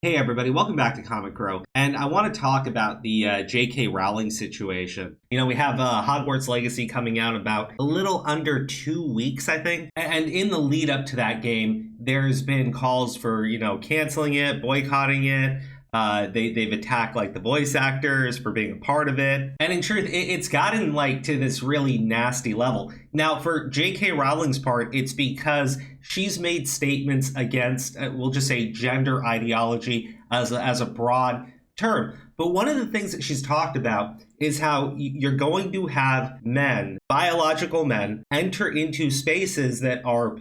Hey everybody, welcome back to Comic Crow. And I want to talk about the JK Rowling situation. You know, we have Hogwarts Legacy coming out in about a little under 2 weeks, I think. And in the lead up to that game, there's been calls for, canceling it, boycotting it. They've attacked like the voice actors for being a part of it. And in truth, it's gotten like to this really nasty level. Now, for JK Rowling's part, it's because she's made statements against, we'll just say, gender ideology as a broad term. But one of the things that she's talked about is how you're going to have men, biological men, enter into spaces that are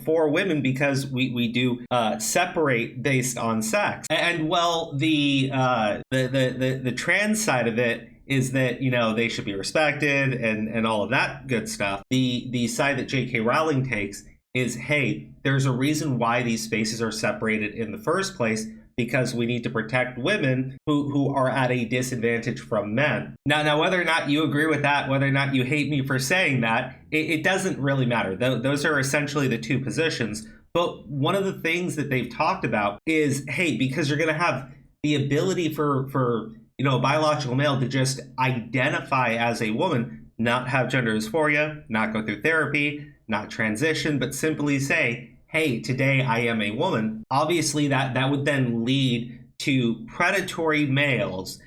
for women because we do separate based on sex. And well, the trans side of it is that they should be respected and all of that good stuff. The side that JK Rowling takes is, hey, there's a reason why these spaces are separated in the first place, because we need to protect women who are at a disadvantage from men. Now, whether or not you agree with that, whether or not you hate me for saying that, it doesn't really matter. Those are essentially the two positions. But one of the things that they've talked about is, hey, because you're going to have the ability for a biological male to just identify as a woman, not have gender dysphoria, not go through therapy, not transition, but simply say, hey, today I am a woman. Obviously, that would then lead to predatory males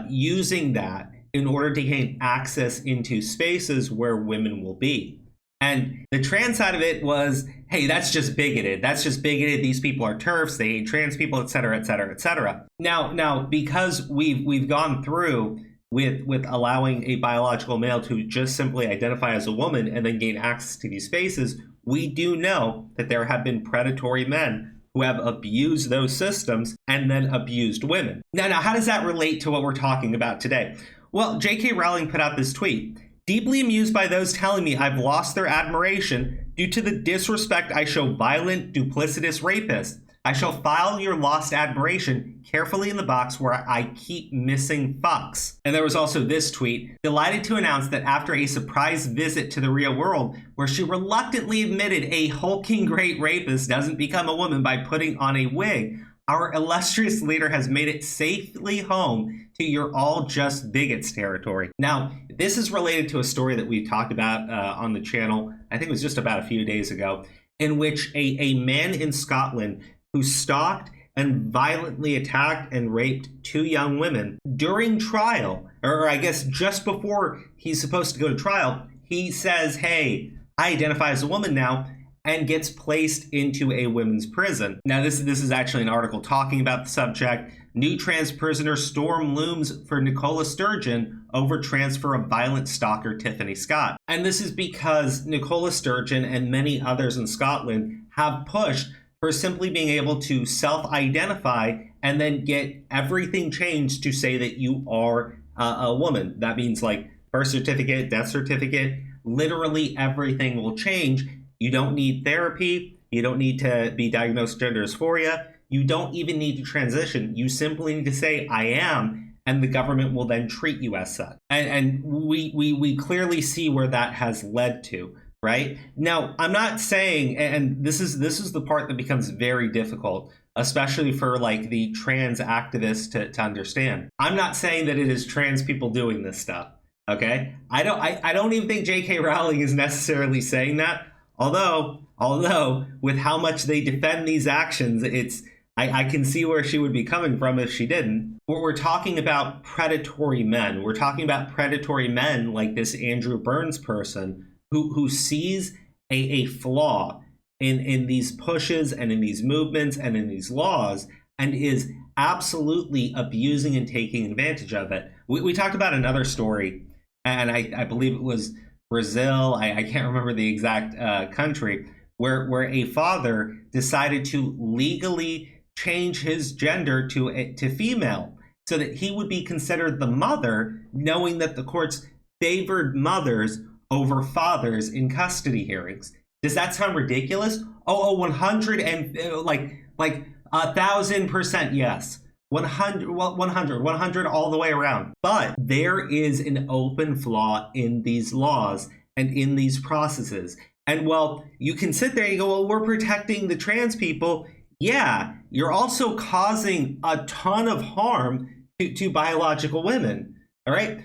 using that in order to gain access into spaces where women will be. And the trans side of it was, hey, that's just bigoted. That's just bigoted. These people are TERFs. They hate trans people, et cetera, et cetera, et cetera. Now, because we've gone through with allowing a biological male to just simply identify as a woman and then gain access to these spaces, we do know that there have been predatory men who have abused those systems and then abused women. Now, how does that relate to what we're talking about today? Well, JK Rowling put out this tweet. Deeply amused by those telling me I've lost their admiration due to the disrespect I show violent, duplicitous rapists. I shall file your lost admiration carefully in the box where I keep missing fucks. And there was also this tweet. Delighted to announce that after a surprise visit to the real world, where she reluctantly admitted a hulking great rapist doesn't become a woman by putting on a wig, our illustrious leader has made it safely home to your all just bigots territory. Now, this is related to a story that we've talked about on the channel, I think it was just about a few days ago, in which a man in Scotland who stalked and violently attacked and raped 2 young women during trial, or I guess just before he's supposed to go to trial, he says, hey, I identify as a woman now, and gets placed into a women's prison. Now, this is actually an article talking about the subject. New trans prisoner storm looms for Nicola Sturgeon over transfer of violent stalker Tiffany Scott. And this is because Nicola Sturgeon and many others in Scotland have pushed for simply being able to self-identify and then get everything changed to say that you are a woman. That means like birth certificate, death certificate, literally everything will change. You don't need therapy. You don't need to be diagnosed with gender dysphoria. You don't even need to transition. You simply need to say, I am, and the government will then treat you as such. And we clearly see where that has led to. Right now, I'm not saying, and this is the part that becomes very difficult, especially for like the trans activists to understand. I'm not saying that it is trans people doing this stuff. Okay, I don't even think JK Rowling is necessarily saying that. Although with how much they defend these actions, I can see where she would be coming from if she didn't. We're talking about predatory men. We're talking about predatory men like this Andrew Burns person who sees a flaw in these pushes and in these movements and in these laws and is absolutely abusing and taking advantage of it. We talked about another story, and I believe it was Brazil. I can't remember the exact country, where a father decided to legally change his gender to female so that he would be considered the mother, knowing that the courts favored mothers over fathers in custody hearings. Does that sound ridiculous? 100 and like 1,000% yes. 100 all the way around. But there is an open flaw in these laws and in these processes. And well, you can sit there and go, well, we're protecting the trans people. Yeah, you're also causing a ton of harm to biological women. All right?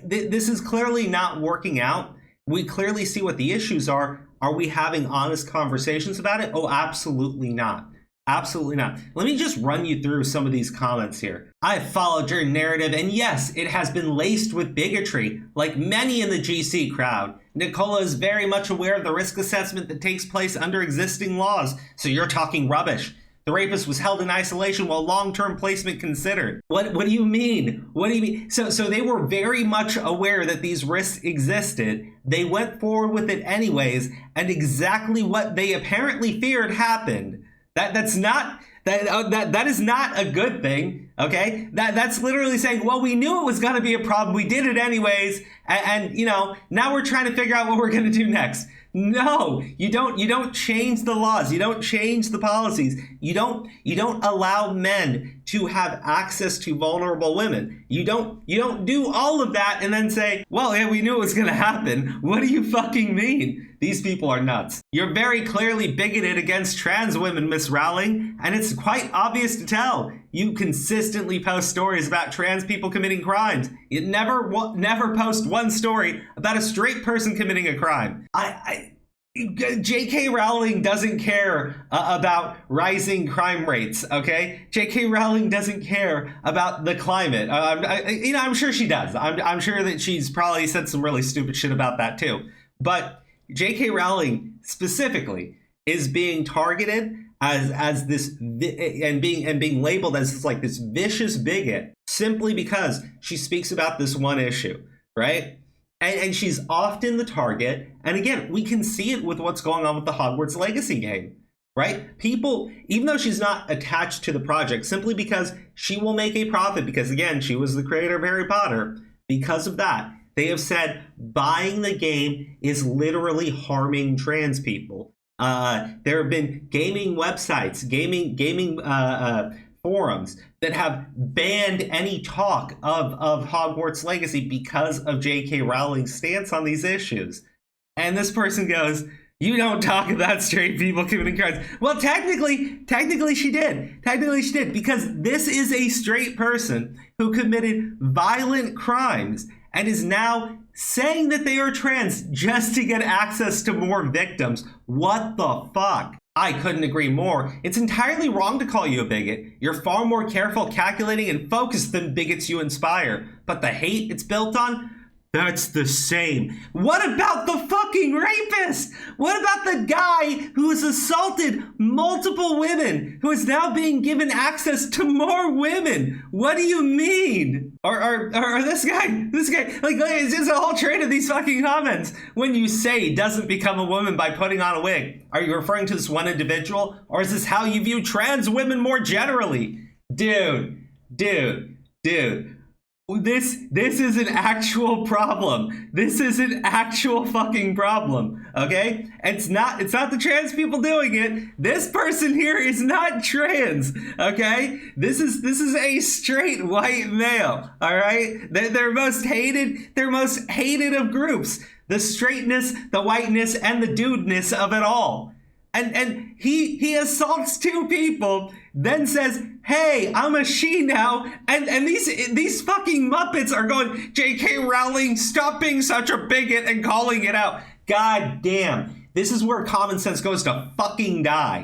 This is clearly not working out. We clearly see what the issues are. Are we having honest conversations about it? Oh, absolutely not. Absolutely not. Let me just run you through some of these comments here. I followed your narrative, and yes, it has been laced with bigotry, like many in the GC crowd. Nicola is very much aware of the risk assessment that takes place under existing laws, so you're talking rubbish. The rapist was held in isolation while long-term placement considered. What do you mean? What do you mean? So they were very much aware that these risks existed. They went forward with it anyways, and exactly what they apparently feared happened. That is not a good thing, okay? That's literally saying, well, we knew it was going to be a problem. We did it anyways, and you know, now we're trying to figure out what we're going to do next. No, you don't change the laws. You don't change the policies. You don't allow men to have access to vulnerable women. You don't do all of that and then say, well, yeah, we knew it was going to happen. What do you fucking mean? These people are nuts. You're very clearly bigoted against trans women, Miss Rowling, and it's quite obvious to tell. You consistently post stories about trans people committing crimes. You never post one story about a straight person committing a crime. JK Rowling doesn't care about rising crime rates, okay? JK Rowling doesn't care about the climate. I'm sure she does. I'm sure that she's probably said some really stupid shit about that too. But JK Rowling specifically is being targeted as this and being labeled as this vicious bigot simply because she speaks about this one issue, right? And she's often the target. And again, we can see it with what's going on with the Hogwarts Legacy game, right? People, even though she's not attached to the project, simply because she will make a profit, because again, she was the creator of Harry Potter, because of that, they have said buying the game is literally harming trans people. There have been gaming websites, gaming forums that have banned any talk of Hogwarts Legacy because of J.K. Rowling's stance on these issues. And this person goes, you don't talk about straight people committing crimes. Well, technically she did. Technically she did, because this is a straight person who committed violent crimes and is now saying that they are trans just to get access to more victims. What the fuck? I couldn't agree more. It's entirely wrong to call you a bigot. You're far more careful, calculating, and focused than bigots you inspire. But the hate it's built on? That's the same. What about the fucking rapist? What about the guy who has assaulted multiple women, who is now being given access to more women? What do you mean? Or this guy, like, it's just a whole train of these fucking comments. When you say doesn't become a woman by putting on a wig, are you referring to this one individual? Or is this how you view trans women more generally? Dude. This is an actual problem. This is an actual fucking problem, okay? It's not the trans people doing it. This person here is not trans, okay? This is a straight white male, all right? They're most hated of groups. The straightness, the whiteness, and the dudeness of it all. And he assaults two people, then says, hey, I'm a she now. And these fucking Muppets are going, JK Rowling, stop being such a bigot, and calling it out. God damn. This is where common sense goes to fucking die.